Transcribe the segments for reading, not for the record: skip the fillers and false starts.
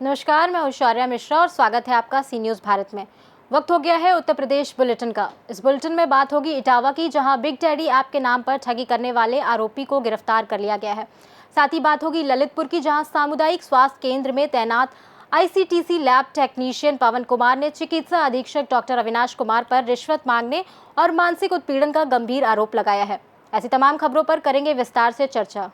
नमस्कार, मैं ऐश्वर्या मिश्रा और स्वागत है आपका सी न्यूज़ भारत में। वक्त हो गया है उत्तर प्रदेश बुलेटिन का। इस बुलेटिन में बात होगी इटावा की, जहां बिग डैडी ऐप के नाम पर ठगी करने वाले आरोपी को गिरफ्तार कर लिया गया है। साथ ही बात होगी ललितपुर की, जहां सामुदायिक स्वास्थ्य केंद्र में तैनात ICTC लैब टेक्नीशियन पवन कुमार ने चिकित्सा अधीक्षक डॉक्टर अविनाश कुमार पर रिश्वत मांगने और मानसिक उत्पीड़न का गंभीर आरोप लगाया है। ऐसी तमाम खबरों पर करेंगे विस्तार से चर्चा।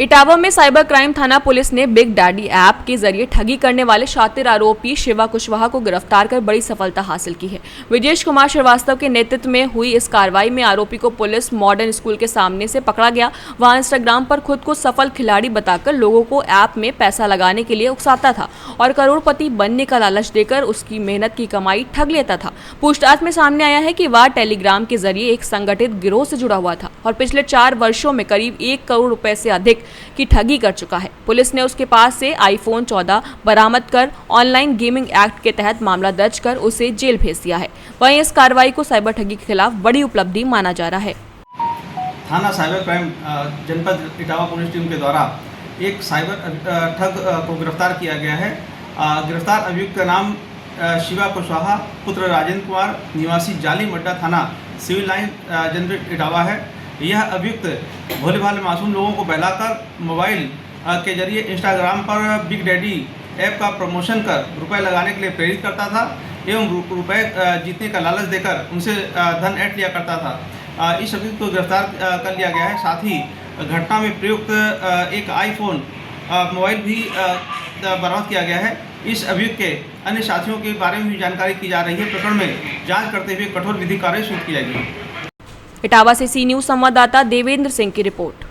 इटावा में साइबर क्राइम थाना पुलिस ने बिग डैडी ऐप के जरिए ठगी करने वाले शातिर आरोपी शिवा कुशवाहा को गिरफ्तार कर बड़ी सफलता हासिल की है। विजेश कुमार श्रीवास्तव के नेतृत्व में हुई इस कार्रवाई में आरोपी को पुलिस मॉडर्न स्कूल के सामने से पकड़ा गया। वहां इंस्टाग्राम पर खुद को सफल खिलाड़ी बताकर लोगों को ऐप में पैसा लगाने के लिए उकसाता था और करोड़पति बनने का लालच देकर उसकी मेहनत की कमाई ठग लेता था। पूछताछ में सामने आया है कि वह टेलीग्राम के जरिए एक संगठित गिरोह से जुड़ा हुआ था और पिछले 4 वर्षों में करीब 1 करोड़ रुपए से अधिक की ठगी कर चुका है। पुलिस ने उसके पास से iPhone 14 बरामद कर ऑनलाइन गेमिंग एक्ट के तहत मामला दर्ज कर उसे जेल भेज दिया है। वहीं इस कार्रवाई को साइबर ठगी के खिलाफ बड़ी उपलब्धि माना जा रहा है। थाना साइबर क्राइम जनपद इटावा पुलिस टीम के द्वारा एक साइबर ठग को गिरफ्तार किया गया है। गिरफ्तार अभियुक्त का नाम शिवा कुशवाहा पुत्र राजेंद्र कुमार निवासी जाली मड्डा थाना सिविल लाइन जनपद इटावा है। यह अभियुक्त भोले भाले मासूम लोगों को बहलाकर मोबाइल के जरिए इंस्टाग्राम पर बिग डैडी ऐप का प्रमोशन कर रुपए लगाने के लिए प्रेरित करता था एवं रुपए जीतने का लालच देकर उनसे धन ऐंठ लिया करता था। इस अभियुक्त को गिरफ्तार कर लिया गया है। साथ ही घटना में प्रयुक्त एक iPhone मोबाइल भी बरामद किया गया है। इस अभियुक्त के अन्य साथियों के बारे में भी जानकारी की जा रही है। प्रकरण में जाँच करते हुए कठोर विधिक कार्रवाई शुरू की जाएगी। इटावा से सी न्यूज़ संवाददाता देवेंद्र सिंह की रिपोर्ट।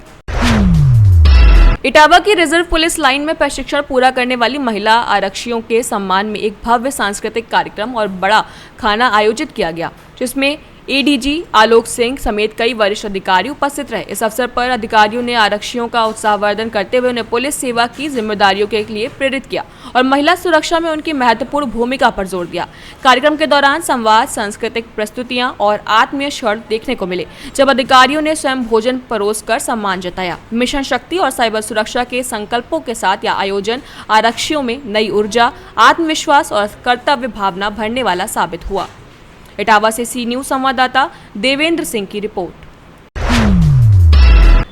इटावा की रिजर्व पुलिस लाइन में प्रशिक्षण पूरा करने वाली महिला आरक्षियों के सम्मान में एक भव्य सांस्कृतिक कार्यक्रम और बड़ा खाना आयोजित किया गया, जिसमें ADG आलोक सिंह समेत कई वरिष्ठ अधिकारी उपस्थित रहे। इस अवसर पर अधिकारियों ने आरक्षियों का उत्साहवर्धन करते हुए उन्हें पुलिस सेवा की जिम्मेदारियों के लिए प्रेरित किया और महिला सुरक्षा में उनकी महत्वपूर्ण भूमिका पर जोर दिया। कार्यक्रम के दौरान संवाद, सांस्कृतिक प्रस्तुतियां और आत्मीय क्षण देखने को मिले, जब अधिकारियों ने स्वयं भोजन परोसकर सम्मान जताया। मिशन शक्ति और साइबर सुरक्षा के संकल्पों के साथ यह आयोजन आरक्षियों में नई ऊर्जा, आत्मविश्वास और कर्तव्य भावना भरने वाला साबित हुआ। इटावा से सी न्यूज़ संवाददाता देवेंद्र सिंह की रिपोर्ट।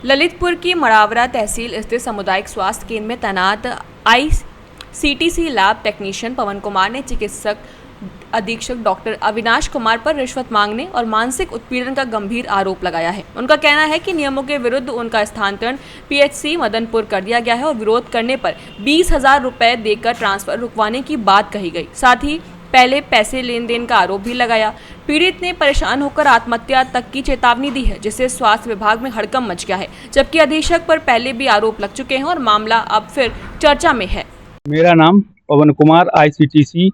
ललितपुर की मड़ावरा तहसील स्थित सामुदायिक स्वास्थ्य केंद्र में तैनात ICTC लैब टेक्नीशियन पवन कुमार ने चिकित्सक अधीक्षक डॉक्टर अविनाश कुमार पर रिश्वत मांगने और मानसिक उत्पीड़न का गंभीर आरोप लगाया है। उनका कहना है कि नियमों के विरुद्ध उनका स्थानांतरण PHC मदनपुर कर दिया गया है और विरोध करने पर 20,000 रुपए देकर ट्रांसफर रुकवाने की बात कही गई। साथ ही पहले पैसे लेन देन का आरोप भी लगाया। पीड़ित ने परेशान होकर आत्महत्या तक की चेतावनी दी है, जिससे स्वास्थ्य विभाग में हड़कंप मच गया है, जबकि अधीक्षक पर पहले भी आरोप लग चुके हैं और मामला अब फिर चर्चा में है। मेरा नाम पवन कुमार, ICTC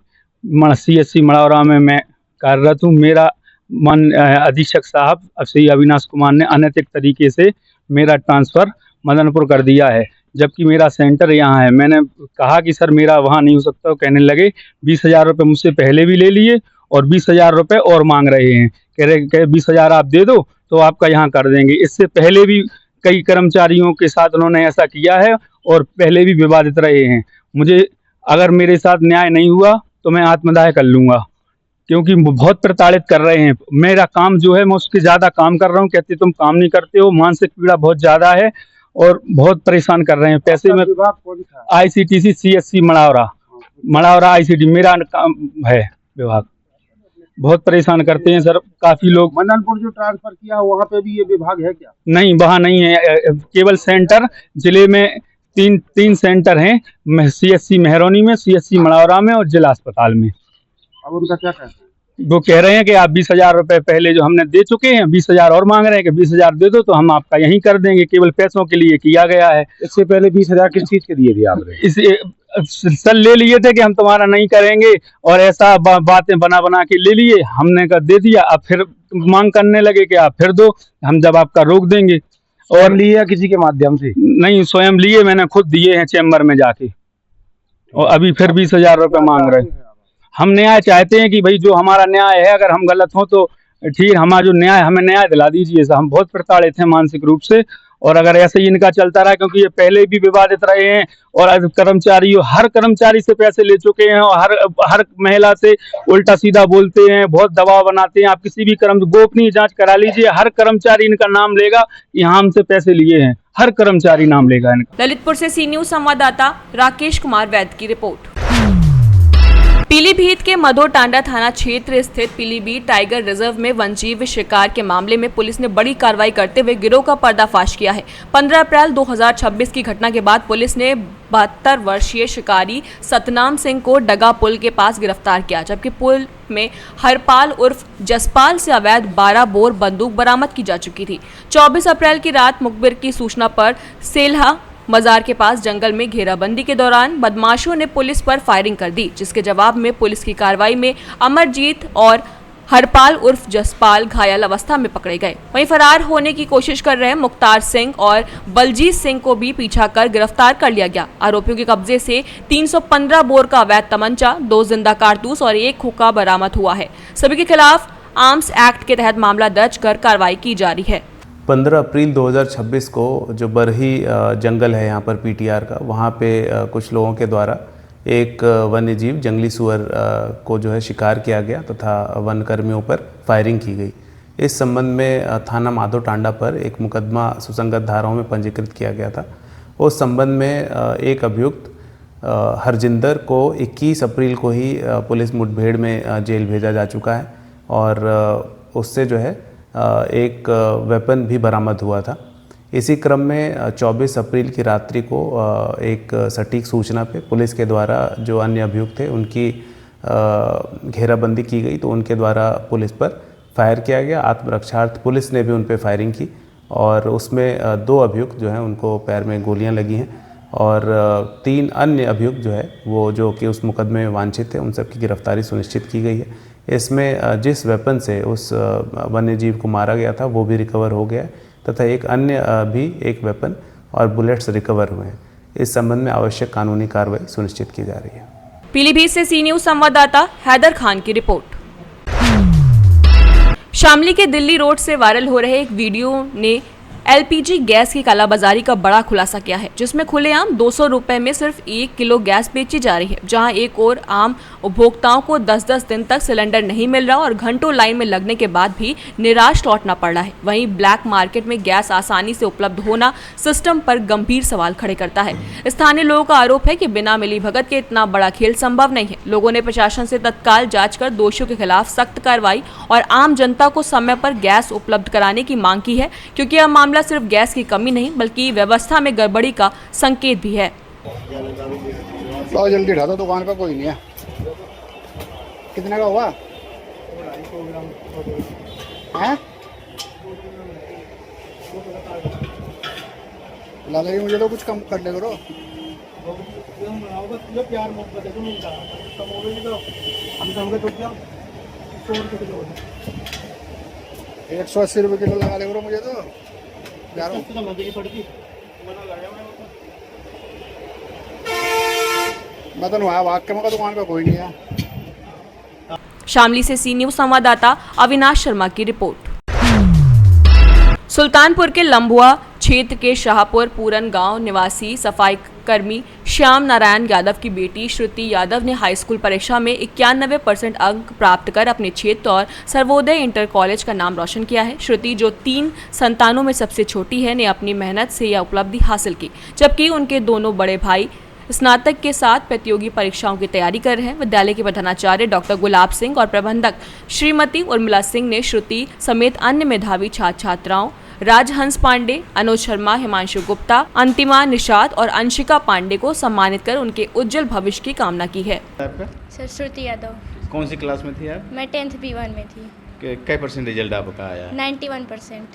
CSC मड़ावरा में मैं कार्यरत हूँ। मेरा अधीक्षक साहब श्री अविनाश कुमार ने अनैतिक तरीके से मेरा ट्रांसफ़र मदनपुर कर दिया है, जबकि मेरा सेंटर यहाँ है। मैंने कहा कि सर मेरा वहाँ नहीं हो सकता, कहने लगे 20,000 रुपये मुझसे पहले भी ले लिए और 20,000 रुपये और मांग रहे हैं। कह 20,000 आप दे दो तो आपका यहाँ कर देंगे। इससे पहले भी कई कर्मचारियों के साथ उन्होंने ऐसा किया है और पहले भी विवादित रहे हैं। मुझे अगर मेरे साथ न्याय नहीं हुआ तो मैं आत्मदाह कर लूँगा, क्योंकि बहुत प्रताड़ित कर रहे हैं। मेरा काम जो है मैं उसके ज़्यादा काम कर रहा हूँ, कहते तुम काम नहीं करते हो। मानसिक पीड़ा बहुत ज़्यादा है और बहुत परेशान कर रहे हैं। पैसे में ICTC CSC मड़ावरा ICT मेरा काम है विभाग। बहुत परेशान करते हैं सर। काफी लोग मदनपुर जो ट्रांसफर किया वहाँ पे भी ये विभाग है क्या? नहीं, वहाँ नहीं है। केवल सेंटर जिले में तीन सेंटर हैं, CSC मेहरौनी में, CSC मड़ावरा में और जिला अस्पताल में। अब उनका क्या कहना है? वो कह रहे हैं कि आप 20,000 रुपये पहले जो हमने दे चुके हैं, 20,000 और मांग रहे हैं कि 20,000 दे दो तो हम आपका यहीं कर देंगे। केवल पैसों के लिए किया गया है। इससे पहले 20,000 किस चीज के दिए थे आपने? इस सर ले लिए थे कि हम तुम्हारा नहीं करेंगे और ऐसा बातें बना के ले लिए। हमने का दे दिया, अब फिर मांग करने लगे कि आप फिर दो, हम जब आपका रोक देंगे। और लिए या किसी के माध्यम से? नहीं, स्वयं लिए, मैंने खुद दिए हैं चैम्बर में जाके, और अभी फिर 20,000 रुपये मांग रहे हैं। हम न्याय चाहते हैं कि भाई जो हमारा न्याय है, अगर हम गलत हों तो ठीक, हमारा जो न्याय, हमें न्याय दिला दीजिए सर, हम बहुत प्रताड़ित हैं मानसिक रूप से। और अगर ऐसे ही इनका चलता रहा, क्योंकि ये पहले भी विवादित रहे हैं और आज हर कर्मचारी से पैसे ले चुके हैं और हर महिला से उल्टा सीधा बोलते हैं, बहुत दबाव बनाते हैं। आप किसी भी गोपनीय जांच करा लीजिए, हर कर्मचारी इनका नाम लेगा कि हाँ हमसे पैसे लिए हैं, हर कर्मचारी नाम लेगा इनका। ललितपुर से सी न्यूज संवाददाता राकेश कुमार वैद की रिपोर्ट। पीलीभीत के मधोटांडा थाना क्षेत्र स्थित पीलीभीत टाइगर रिजर्व में वन्यजीव शिकार के मामले में पुलिस ने बड़ी कार्रवाई करते हुए गिरोह का पर्दाफाश किया है। 15 अप्रैल 2026 की घटना के बाद पुलिस ने 72 वर्षीय शिकारी सतनाम सिंह को डगा पुल के पास गिरफ्तार किया, जबकि पुल में हरपाल उर्फ जसपाल से अवैध 12 बोर बंदूक बरामद की जा चुकी थी। 24 अप्रैल की रात मुखबिर की सूचना पर सेल्हा मजार के पास जंगल में घेराबंदी के दौरान बदमाशों ने पुलिस पर फायरिंग कर दी, जिसके जवाब में पुलिस की कार्रवाई में अमरजीत और हरपाल उर्फ जसपाल घायल अवस्था में पकड़े गए। वहीं फरार होने की कोशिश कर रहे मुख्तार सिंह और बलजीत सिंह को भी पीछा कर गिरफ्तार कर लिया गया। आरोपियों के कब्जे से 315 बोर का अवैध तमंचा, 2 जिंदा कारतूस और 1 हुक्का बरामद हुआ है। सभी के खिलाफ आर्म्स एक्ट के तहत मामला दर्ज कर कार्रवाई की जा रही है। 15 अप्रैल 2026 को जो बरही जंगल है यहाँ पर पीटीआर का, वहाँ पे कुछ लोगों के द्वारा एक वन्यजीव जंगली सुअर को जो है शिकार किया गया तथा वन कर्मियों पर फायरिंग की गई। इस संबंध में थाना माधोटांडा पर एक मुकदमा सुसंगत धाराओं में पंजीकृत किया गया था। उस संबंध में एक अभियुक्त हरजिंदर को 21 अप्रैल को ही पुलिस मुठभेड़ में जेल भेजा जा चुका है और उससे जो है एक वेपन भी बरामद हुआ था। इसी क्रम में 24 अप्रैल की रात्रि को एक सटीक सूचना पे पुलिस के द्वारा जो अन्य अभियुक्त थे उनकी घेराबंदी की गई, तो उनके द्वारा पुलिस पर फायर किया गया। आत्मरक्षार्थ पुलिस ने भी उन पर फायरिंग की और उसमें 2 अभियुक्त जो हैं उनको पैर में गोलियां लगी हैं और 3 अन्य अभियुक्त जो है वो जो कि उस मुकदमे में वांछित थे, उन सबकी गिरफ्तारी सुनिश्चित की गई है। इसमें जिस वेपन से उस वन्यजीव को मारा गया था वो भी रिकवर हो गया है तथा एक अन्य भी एक वेपन और बुलेट्स रिकवर हुए हैं। इस संबंध में आवश्यक कानूनी कार्रवाई सुनिश्चित की जा रही है। पीलीभीत से सी न्यूज संवाददाता हैदर खान की रिपोर्ट। शामली के दिल्ली रोड से वायरल हो रहे एक वीडियो ने एलपीजी गैस की कालाबाजारी का बड़ा खुलासा किया है, जिसमें खुलेआम 200 रुपए में सिर्फ 1 किलो गैस बेची जा रही है, जहां एक और आम उपभोक्ताओं को 10-10 दिन तक सिलेंडर नहीं मिल रहा और घंटों लाइन में लगने के बाद भी निराश लौटना पड़ रहा है। वहीं ब्लैक मार्केट में गैस आसानी से उपलब्ध होना सिस्टम पर गंभीर सवाल खड़े करता है। स्थानीय लोगों का आरोप है कि बिना मिलीभगत के इतना बड़ा खेल संभव नहीं है। लोगों ने प्रशासन से तत्काल जांच कर दोषियों के खिलाफ सख्त कार्रवाई और आम जनता को समय पर गैस उपलब्ध कराने की मांग की है, क्योंकि यह मामला सिर्फ गैस की कमी नहीं बल्कि व्यवस्था में गड़बड़ी का संकेत भी है। तो जल्दी उठा दो, दुकान पर कोई नहीं है। कितने का हुआ? हैं? ला लेगी, मुझे तो कुछ कम कर ले करो। 180 रुपये किलो लगा ले करो मुझे तो। मैं तो वाक्य में दुकान पे कोई नहीं है। शामली से सी न्यूज संवाददाता अविनाश शर्मा की रिपोर्ट। सुल्तानपुर के लंबुआ क्षेत्र के शाहपुर पूरन गांव निवासी सफाई कर्मी श्याम नारायण यादव की बेटी श्रुति यादव ने हाई स्कूल परीक्षा में 91% अंक प्राप्त कर अपने क्षेत्र और सर्वोदय इंटर कॉलेज का नाम रोशन किया है। श्रुति, जो 3 संतानों में सबसे छोटी है, ने अपनी मेहनत से यह उपलब्धि हासिल की, जबकि उनके दोनों बड़े भाई स्नातक के साथ प्रतियोगी परीक्षाओं की तैयारी कर रहे हैं। विद्यालय के प्रधानाचार्य डॉक्टर गुलाब सिंह और प्रबंधक श्रीमती उर्मिला सिंह ने श्रुति समेत अन्य मेधावी छात्र छात्राओं राजहंस पांडे, अनुज शर्मा, हिमांशु गुप्ता, अंतिमा निषाद और अंशिका पांडे को सम्मानित कर उनके उज्जवल भविष्य की कामना की है। सर श्रुति यादव। कौन सी क्लास में थी आप? मैं 10th B1 में थी। क्या % रिजल्ट आपका आया? 91%।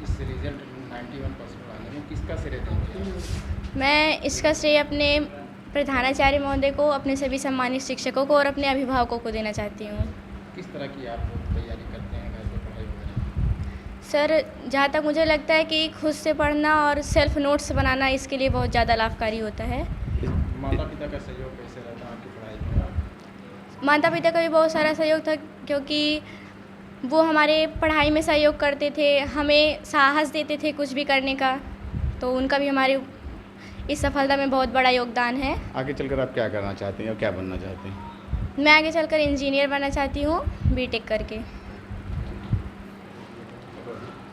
इस रिजल्ट 91% आने में किसका श्रेय देंगे? मैं इसका श्रेय अपने प्रधानाचार्य महोदय को, अपने सभी सम्मानित शिक्षकों को और अपने अभिभावकों को देना चाहती हूँ। किस तरह की आप तैयारी करते हैं घर पे पढ़ाई वगैरह? सर, जहाँ तक मुझे लगता है कि खुद से पढ़ना और सेल्फ नोट्स बनाना इसके लिए बहुत ज़्यादा लाभकारी होता है। माता पिता का सहयोग कैसे रहता है आपकी पढ़ाई में? माता पिता का भी बहुत सारा सहयोग था, क्योंकि वो हमारे पढ़ाई में सहयोग करते थे, हमें साहस देते थे कुछ भी करने का, तो उनका भी हमारे इस सफलता में बहुत बड़ा योगदान है। आगे चलकर आप क्या करना चाहते हैं और क्या बनना चाहते हैं? मैं आगे चलकर इंजीनियर बनना चाहती हूँ, बीटेक करके।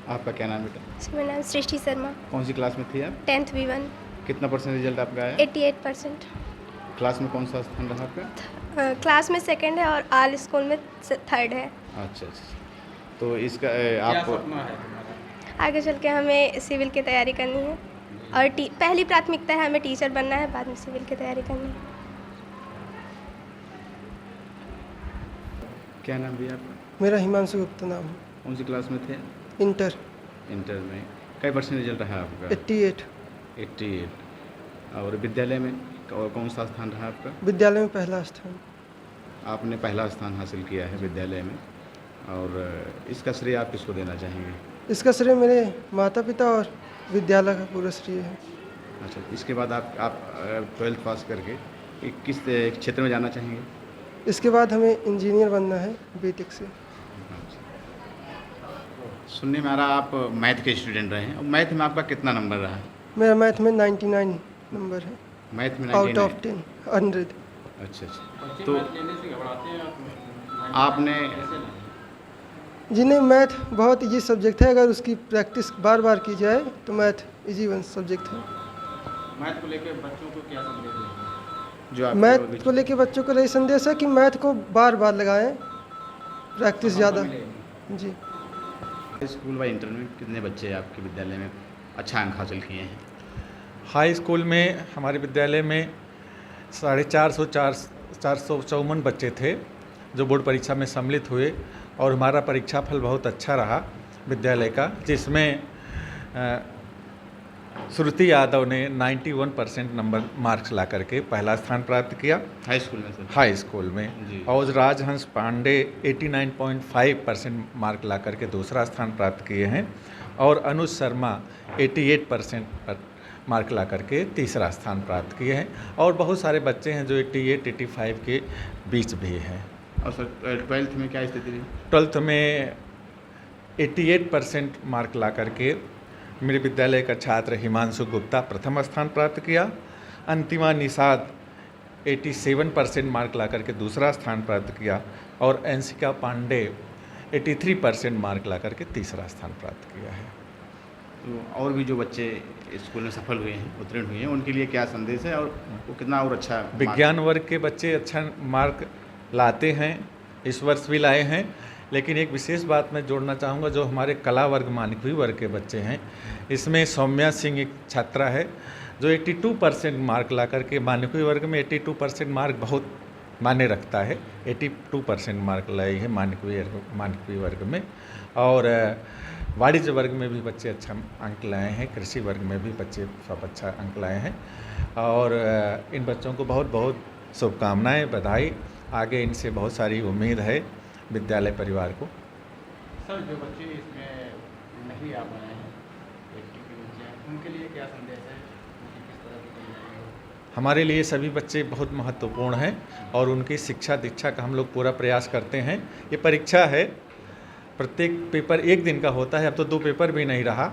आपका क्या नाम बेटा? मेरा नाम सृष्टि शर्मा। कौन सी क्लास में थी आप? 10th B1। कितना परसेंट रिजल्ट आपका आया? 88%। क्लास में कौन सा स्थान रहा आपका? क्लास में 2nd है और ऑल स्कूल में 3rd है। अच्छा अच्छा। तो इसका आप आगे चल के हमें सिविल की तैयारी करनी है और पहली प्राथमिकता है हमें टीचर बनना है, बाद में सिविल की तैयारी करनी है। क्या नाम भी आपका? मेरा हिमांशु गुप्ता नाम है। कौन सी क्लास में थे? इंटर। इंटर में कई परसेंट रिजल्ट रहा आपका? 88। 88। और विद्यालय में और कौन सा स्थान रहा आपका? विद्यालय में पहला स्थान। आपने पहला स्थान हासिल किया है विद्यालय में, और इसका श्रेय आप किसको देना चाहेंगे? इसका श्रेय मेरे माता पिता और विद्यालय का पूरा श्रेय है। अच्छा, इसके बाद आप 12th पास करके किस क्षेत्र में जाना चाहेंगे? इसके बाद हमें इंजीनियर बनना है बीटेक से। सुनने में आ रहा आप मैथ के स्टूडेंट रहे हैं, और मैथ में आपका कितना नंबर रहा? मेरा मैथ में 99 नंबर है। मैथ में आउट ऑफ 100। अच्छा अच्छा। तो आपने जिन्हें मैथ बहुत इजी सब्जेक्ट है, अगर उसकी प्रैक्टिस बार बार की जाए तो मैथ इजी वन सब्जेक्ट है। मैथ को लेकर बच्चों को क्या संदेश देंगे? मैथ को लेकर बच्चों को यही संदेश है कि मैथ को बार बार लगाएं, प्रैक्टिस ज़्यादा। जी। स्कूल व इंटर में कितने बच्चे आपके विद्यालय में अच्छा अंक हासिल किए हैं? हाई स्कूल में हमारे विद्यालय में 454 बच्चे थे जो बोर्ड परीक्षा में सम्मिलित हुए, और हमारा परीक्षा फल बहुत अच्छा रहा विद्यालय का, जिसमें श्रुति यादव ने 91% नंबर मार्क्स ला करके पहला स्थान प्राप्त किया हाई स्कूल में सर? हाई स्कूल में। और राजहंस पांडे 89.5% मार्क ला करके दूसरा स्थान प्राप्त किए हैं, और अनुज शर्मा 88% पर मार्क ला करके तीसरा स्थान प्राप्त किए हैं, और बहुत सारे बच्चे हैं जो 88-85 के बीच भी हैं। और सर 12th में क्या स्थिति रही? 12th में 88% मार्क ला करके मेरे विद्यालय का छात्र हिमांशु गुप्ता प्रथम स्थान प्राप्त किया। अंतिमा निषाद 87% मार्क ला करके दूसरा स्थान प्राप्त किया, और अंशिका पांडे 83% मार्क ला करके तीसरा स्थान प्राप्त किया है। तो और भी जो बच्चे स्कूल में सफल हुए हैं, उत्तीर्ण हुए हैं, उनके लिए क्या संदेश है, और वो कितना और अच्छा? विज्ञान वर्ग के बच्चे अच्छा मार्क लाते हैं, इस वर्ष भी लाए हैं, लेकिन एक विशेष बात मैं जोड़ना चाहूँगा, जो हमारे कला वर्ग मानवीय वर्ग के बच्चे हैं, इसमें सौम्या सिंह एक छात्रा है जो 82% मार्क ला करके, मानवीय वर्ग में 82% मार्क बहुत मायने रखता है, 82% मार्क लाई है मानवीय वर्ग में, और वाणिज्य वर्ग में भी बच्चे अच्छा अंक लाए हैं, कृषि वर्ग में भी बच्चे सब अच्छा अंक लाए हैं, और इन बच्चों को बहुत बहुत शुभकामनाएं, बधाई। आगे इनसे बहुत सारी उम्मीद है विद्यालय परिवार को। सर जो बच्चे इसमें नहीं आ पाए हैं, उनके लिए क्या संदेश है? किस तरह की तैयारी हो? हमारे लिए सभी बच्चे बहुत महत्वपूर्ण हैं, और उनकी शिक्षा दीक्षा का हम लोग पूरा प्रयास करते हैं। ये परीक्षा है, प्रत्येक पेपर एक दिन का होता है, अब तो 2 पेपर भी नहीं रहा,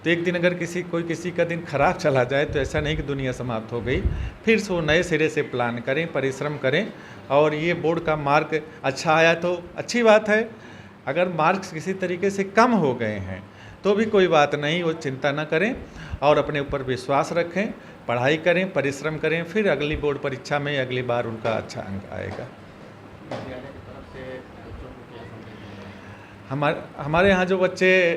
तो एक दिन अगर किसी का दिन खराब चला जाए तो ऐसा नहीं कि दुनिया समाप्त हो गई, फिर से वो नए सिरे से प्लान करें, परिश्रम करें, और ये बोर्ड का मार्क अच्छा आया तो अच्छी बात है, अगर मार्क्स किसी तरीके से कम हो गए हैं तो भी कोई बात नहीं, वो चिंता न करें और अपने ऊपर विश्वास रखें, पढ़ाई करें, परिश्रम करें, फिर अगली बोर्ड परीक्षा में अगली बार उनका अच्छा अंक आएगा। हमारे यहाँ जो बच्चे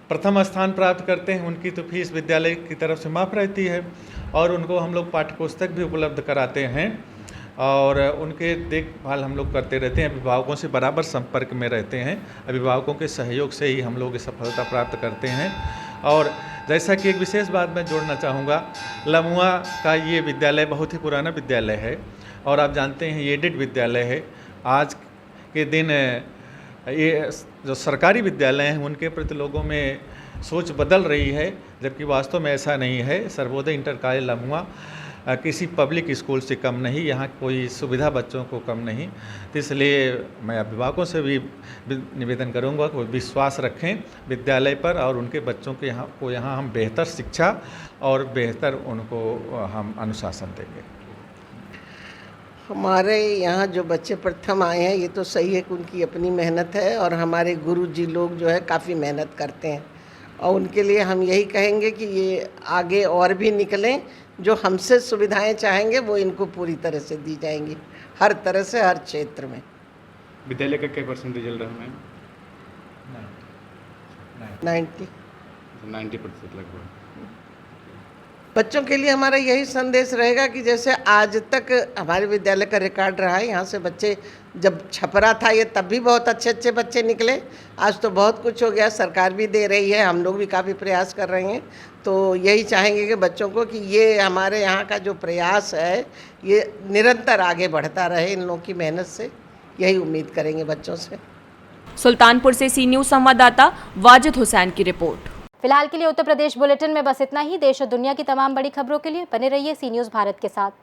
प्रथम स्थान प्राप्त करते हैं उनकी तो फीस विद्यालय की तरफ से माफ़ रहती है, और उनको हम लोग पाठ्यपुस्तक भी उपलब्ध कराते हैं, और उनके देखभाल हम लोग करते रहते हैं, अभिभावकों से बराबर संपर्क में रहते हैं, अभिभावकों के सहयोग से ही हम लोग सफलता प्राप्त करते हैं। और जैसा कि एक विशेष बात मैं जोड़ना चाहूँगा, लमुआ का ये विद्यालय बहुत ही पुराना विद्यालय है, और आप जानते हैं ये एडेड विद्यालय है। आज के दिन ये जो सरकारी विद्यालय हैं उनके प्रति लोगों में सोच बदल रही है, जबकि वास्तव में ऐसा नहीं है। सर्वोदय इंटर कॉलेज लमुआ किसी पब्लिक स्कूल से कम नहीं, यहाँ कोई सुविधा बच्चों को कम नहीं। तो इसलिए मैं अभिभावकों से भी निवेदन करूँगा कि वो विश्वास रखें विद्यालय पर और उनके बच्चों के यहाँ हम बेहतर शिक्षा और बेहतर उनको हम अनुशासन देंगे। हमारे यहाँ जो बच्चे प्रथम आए हैं ये तो सही है कि उनकी अपनी मेहनत है और हमारे गुरुजी लोग जो है काफ़ी मेहनत करते हैं और उनके लिए हम यही कहेंगे कि ये आगे और भी निकलें, जो हमसे सुविधाएं चाहेंगे वो इनको पूरी तरह से दी जाएंगी, हर तरह से, हर क्षेत्र में। विद्यालय का क्या % रिजल्ट रहा मैम? 90% लगभग। बच्चों के लिए हमारा यही संदेश रहेगा कि जैसे आज तक हमारे विद्यालय का रिकॉर्ड रहा है, यहाँ से बच्चे जब छपरा था ये तब भी बहुत अच्छे अच्छे बच्चे निकले, आज तो बहुत कुछ हो गया, सरकार भी दे रही है, हम लोग भी काफ़ी प्रयास कर रहे हैं। तो यही चाहेंगे कि बच्चों को कि ये हमारे यहाँ का जो प्रयास है ये निरंतर आगे बढ़ता रहे, इन लोगों की मेहनत से, यही उम्मीद करेंगे बच्चों से। सुल्तानपुर से सी न्यूज़ संवाददाता वाजिद हुसैन की रिपोर्ट। फिलहाल के लिए उत्तर प्रदेश बुलेटिन में बस इतना ही। देश और दुनिया की तमाम बड़ी खबरों के लिए बने रहिए सी न्यूज़ भारत के साथ।